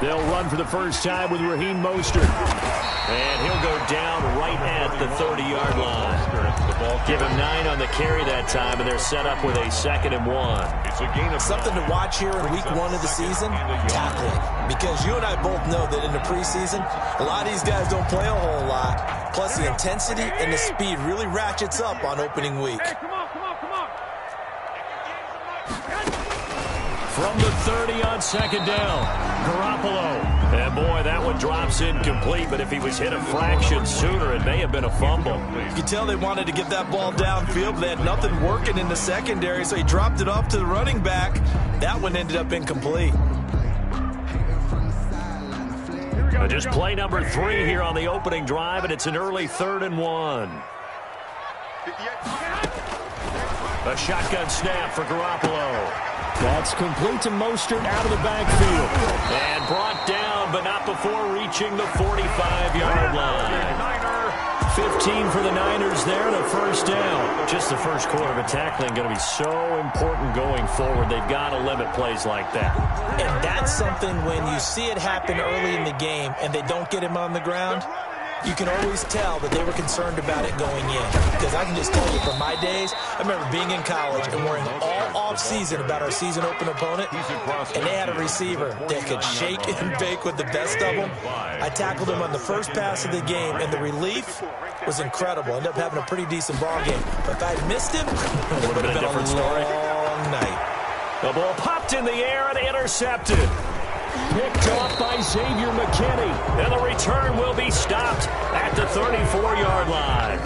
They'll run for the first time with Raheem Mostert. And he'll go down right at the 30-yard line. Give him 9 on the carry that time, and they're set up with a 2nd and 1. Something to watch here in week 1 of the season, tackling. Because you and I both know that in the preseason, a lot of these guys don't play a whole lot. Plus, the intensity and the speed really ratchets up on opening week. From the 30 on 2nd down, Garoppolo. And boy, that one drops incomplete, but if he was hit a fraction sooner, it may have been a fumble. You can tell they wanted to get that ball downfield, but they had nothing working in the secondary, so he dropped it off to the running back. That one ended up incomplete. Just play number 3 here on the opening drive, and it's an early 3rd and 1. A shotgun snap for Garoppolo. That's complete to Mostert out of the backfield. And brought down, but not before reaching the 45-yard line. 15 for the Niners there and a first down. Just the first quarter of a tackling going to be so important going forward. They've got to limit plays like that. And that's something when you see it happen early in the game and they don't get him on the ground, you can always tell that they were concerned about it going in. Because I can just tell you from my days, I remember being in college and worrying all off-season about our season open opponent, and they had a receiver that could shake and bake with the best of them. I tackled him on the first pass of the game, and the relief was incredible. Ended up having a pretty decent ball game. But if I had missed him, it would have been a different story. Long night. The ball popped in the air and intercepted. Picked off by Xavier McKinney. And the return will be stopped at the 34-yard line.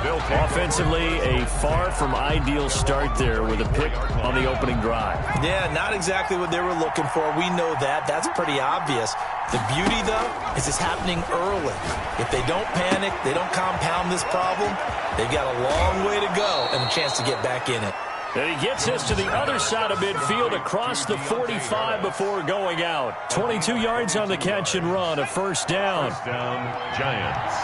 Offensively, a far from ideal start there with a pick on the opening drive. Yeah, not exactly what they were looking for. We know that. That's pretty obvious. The beauty, though, is it's happening early. If they don't panic, they don't compound this problem, they've got a long way to go and a chance to get back in it. And he gets us to the other side of midfield across the 45 before going out. 22 yards on the catch and run, a first down. First down, Giants.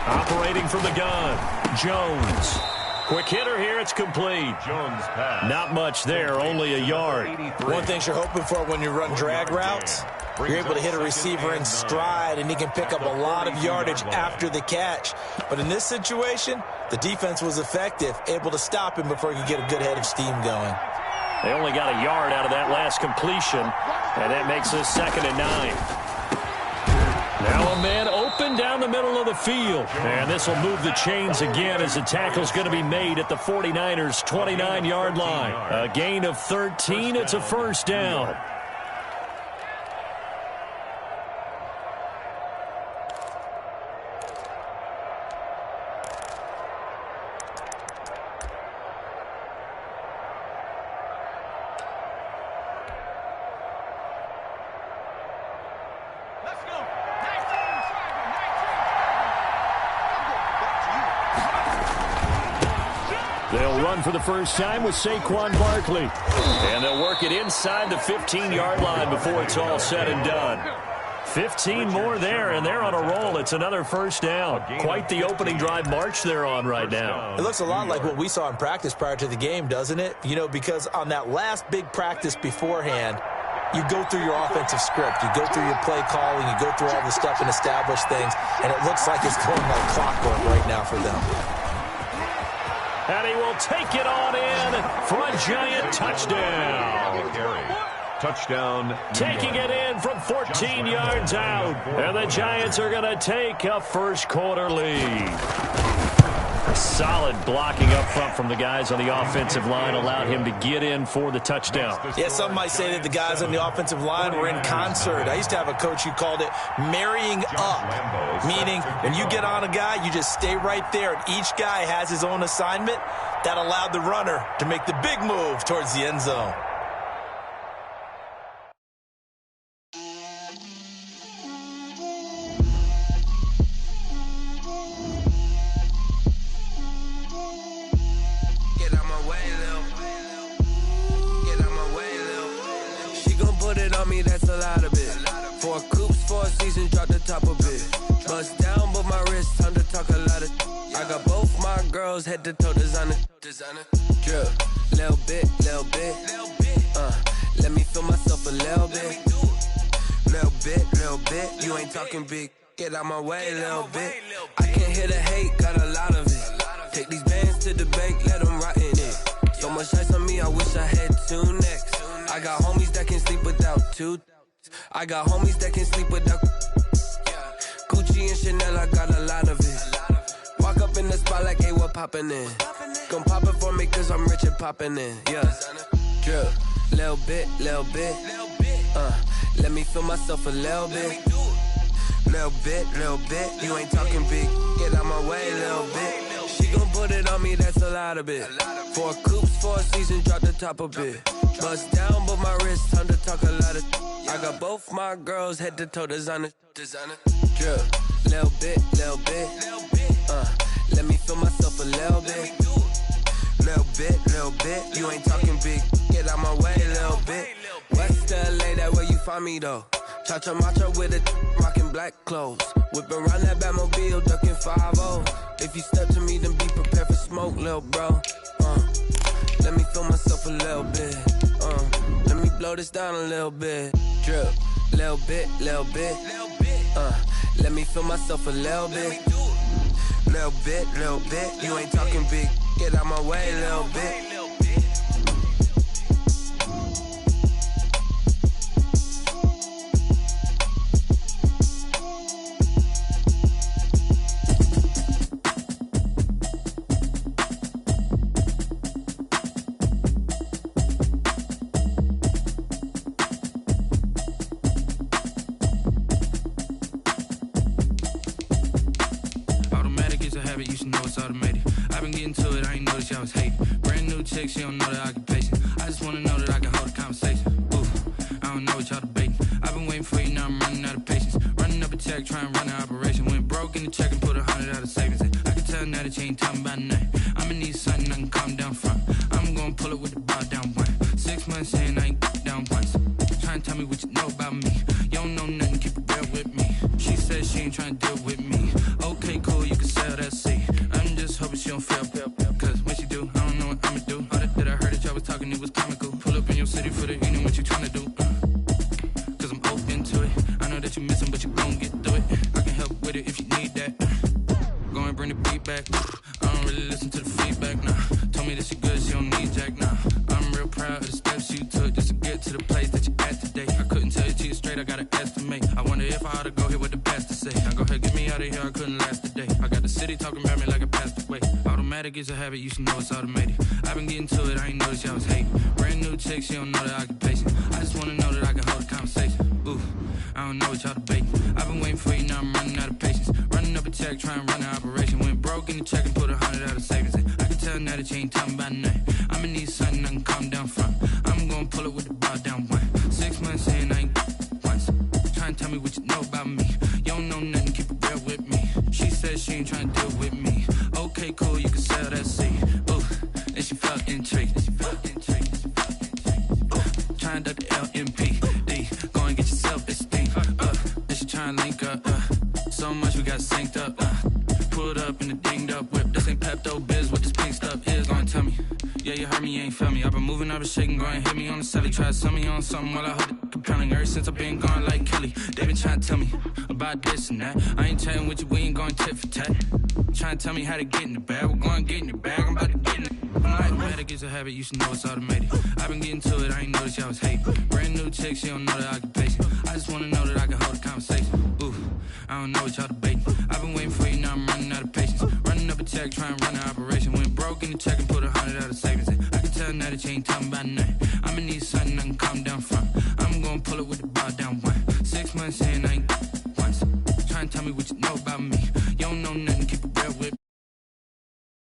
Operating from the gun, Jones. Quick hitter here, it's complete. Jones pass. Not much there, only a yard. One thing you're hoping for when you run drag routes, you're able to hit a receiver in stride, and he can pick up a lot of yardage after the catch. But in this situation, the defense was effective, able to stop him before he could get a good head of steam going. They only got a yard out of that last completion, and that makes us 2nd and 9. Now a man open down the middle of the field. And this will move the chains again as the tackle's going to be made at the 49ers' 29-yard line. A gain of 13. It's a first down. They'll run for the first time with Saquon Barkley. And they'll work it inside the 15-yard line before it's all said and done. 15 more there, and they're on a roll. It's another first down. Quite the opening drive march they're on right now. It looks a lot like what we saw in practice prior to the game, doesn't it? You know, because on that last big practice beforehand, you go through your offensive script. You go through your play calling. You go through all the stuff and establish things. And it looks like it's going like clockwork right now for them. And he will take it on in for a Giant touchdown. Touchdown. Taking it in from 14 yards out. And the Giants are going to take a first quarter lead. Solid blocking up front from the guys on the offensive line allowed him to get in for the touchdown. Yeah, some might say that the guys on the offensive line were in concert. I used to have a coach who called it marrying up, meaning when you get on a guy, you just stay right there, and each guy has his own assignment. That allowed the runner to make the big move towards the end zone. That's a lot of it. 4 coops, 4 seasons, drop the top of it. Bust down, but my wrist, time to talk a lot of. I got both my girls head to toe designer. Drip, little bit, little bit. Let me feel myself a little bit. Little bit. You ain't talking big. Get out my way, little bit. I can't hear the hate, got a lot of it. Take these bands to the bank, let them rot in it. So much ice on me, I wish I had two necks. I got homies that can sleep without two. I got homies that can sleep without Gucci and Chanel, I got a lot of it. Walk up in the spot like, hey, what poppin' in? Gon' pop it for me cause I'm rich and poppin' in. Yeah, drip, little bit. Let me feel myself a little bit. Little bit. You ain't talking big. Get out my way, little bit. She gon' put it on me, that's a lot of it. 4 coupes, 4 seasons, drop the top a bit. Bust down, but my wrist, time to talk a lot of. I got both my girls head to toe designer. Drip, little bit. Let me feel myself a little bit. Little bit. You ain't talking big. Get out my way, little bit. West LA, that where you find me though. Cha-cha matcha with a rockin' black clothes. Whip around that Batmobile, ducking 5-0. If you step to me, then be prepared for smoke, lil' bro. Let me feel myself a little bit. Let me blow this down a little bit. Drip, little bit. Let me feel myself a little bit. Little bit. You ain't talking big. Get out my way, little bit. You should know it's automated. I've been getting to it, I ain't noticed y'all was hating. Brand new chick, she don't know the occupation. I just wanna know that I can hold a conversation. Ooh, I don't know what y'all debating. I've been waiting for you, now I'm running out of patience. Running up a check, trying to run an operation. Went broke in the check and put 100 out of savings in. I can tell now that you ain't talking about nothing. I'ma need something I can calm down front. I'm gonna pull it with the bar down one. 6 months in, I ain't down once. Trying to tell me what you know about me. You don't know nothing, keep it real with me. She said she ain't trying to deal with me. Okay, cool, you can sell that seat. I'm just hoping she don't fail. Cause when she do, I don't know what I'ma do. All that I heard that y'all was talking, it was comical. Pull up in your city for the evening, what you tryna do? Cause I'm open to it. I know that you missing, but you gon' get through it. I can help with it if you need that. Go and bring the beat back. I don't really listen to the feedback, nah. Told me that she good, she don't need jack, nah. I'm real proud of the steps you took just to get to the place that you at today. I couldn't tell you to you straight, I gotta estimate. I wonder if I ought to go here with the best to say. Now go ahead, get me out of here, I couldn't last a day. I got the city talking about me like I passed away. Automatic is a habit, you should know it's automated. I've been getting to it, I ain't noticed y'all was hating. Brand new chick, she don't know the occupation. I just wanna know that I can hold a conversation. Ooh, I don't know what y'all debating. I've been waiting for you, now I'm running out of patience. Running up a check, trying to run an operation. Went broke in the check and put 100 out of savings in. I can tell now that you ain't talking about nothing. I'ma need something I can calm down front. I'm gonna pull it with the bar down one. 6 months in, I ain't once. Trying to tell me what you know about me. You don't know nothing, keep it real with me. She said she ain't trying to deal with me. Okay, cool, you can sell that seed. Ooh, and she felt intrigued. Trying to duck the LMP. Go and get your self-esteem. And she trying to link up. So much we got synced up. Pulled up in the dinged up whip. This ain't Pepto Biz, what this pink stuff is. Gonna tell me. Yeah, you heard me, you ain't felt me. I've been moving, I've been shaking, go and hit me on the celly. Try to sell me on something while I hold it compelling. Ever since I've been gone like Kelly, they been trying to tell me about this and that. I ain't chatting with you, we ain't going tit for tat. Trying to tell me how to get in the bag. We're going to get in the bag, I'm about to get in it. Automatic is a habit, you should know it's automated. I've been getting to it, I ain't noticed y'all was hating. Brand new chick, she don't know the occupation. I just wanna know that I can hold a conversation. Ooh, I don't know what y'all debating. I've been waiting for you, now I'm running out of patience. Running up a check, trying to run an operation. Went broke in the check and put 100 out of savings in. I can tell now that you ain't talking about nothing.